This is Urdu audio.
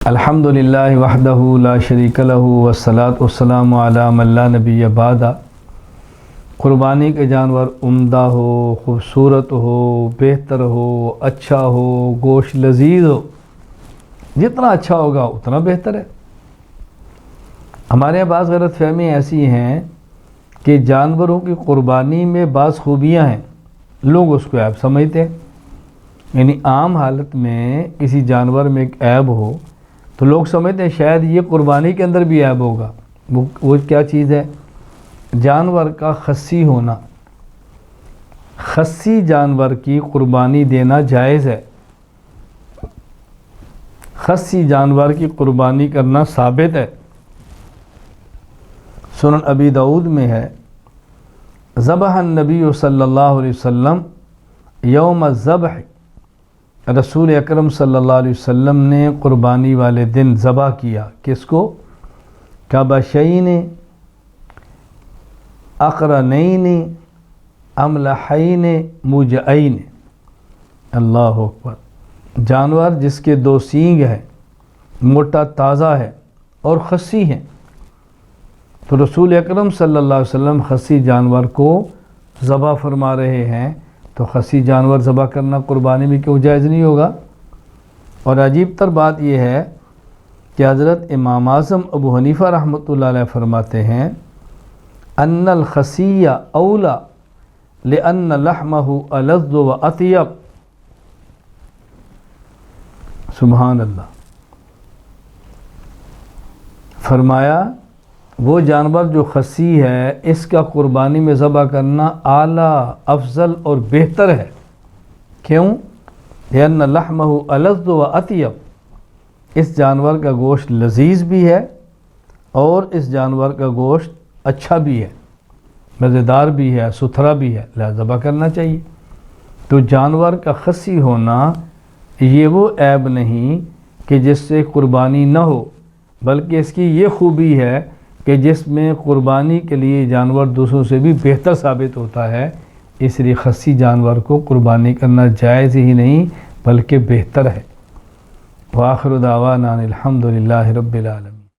الحمدللہ وحدہ لا شریک لہ والصلاۃ والسلام علی من لا نبی بعد۔ قربانی کے جانور عمدہ ہو، خوبصورت ہو، بہتر ہو، اچھا ہو، گوشت لذیذ ہو، جتنا اچھا ہوگا اتنا بہتر ہے۔ ہمارے یہاں بعض غلط فہمی ایسی ہیں کہ جانوروں کی قربانی میں بعض خوبیاں ہیں، لوگ اس کو عیب سمجھتے ہیں۔ یعنی عام حالت میں کسی جانور میں ایک عیب ہو تو لوگ سمجھتے ہیں شاید یہ قربانی کے اندر بھی عیب ہوگا۔ وہ کیا چیز ہے؟ جانور کا خصی ہونا۔ خصی جانور کی قربانی دینا جائز ہے، خصی جانور کی قربانی کرنا ثابت ہے۔ سنن ابی داؤد میں ہے، ذبح النبی صلی اللہ علیہ وسلم یوم الذبح، رسول اکرم صلی اللہ علیہ وسلم نے قربانی والے دن ذبح کیا۔ کس کو؟ کبشین اقرنین املحین مجعین۔ اللہ اکبر۔ جانور جس کے دو سینگ ہیں، موٹا تازہ ہے اور خصی ہیں۔ تو رسول اکرم صلی اللہ علیہ وسلم خصی جانور کو ذبح فرما رہے ہیں، تو خصی جانور ذبح کرنا قربانی میں کیوں جائز نہیں ہوگا؟ اور عجیب تر بات یہ ہے کہ حضرت امام اعظم ابو حنیفہ رحمۃ اللہ علیہ فرماتے ہیں ان الخصی اولا لأن لحمہ ألذ وأطیب۔ سبحان اللہ۔ فرمایا وہ جانور جو خصی ہے اس کا قربانی میں ذبح کرنا اعلیٰ، افضل اور بہتر ہے۔ کیوں؟ لأن لحمہ ألذ وأطیب۔ اس جانور کا گوشت لذیذ بھی ہے اور اس جانور کا گوشت اچھا بھی ہے، مزیدار بھی ہے، ستھرا بھی ہے، لہذا ذبح کرنا چاہیے۔ تو جانور کا خصی ہونا یہ وہ عیب نہیں کہ جس سے قربانی نہ ہو، بلکہ اس کی یہ خوبی ہے کہ جس میں قربانی کے لیے جانور دوسروں سے بھی بہتر ثابت ہوتا ہے، اس لیے خصی جانور کو قربانی کرنا جائز ہی نہیں بلکہ بہتر ہے۔ وآخر دعوانا الحمدللہ رب العالمین۔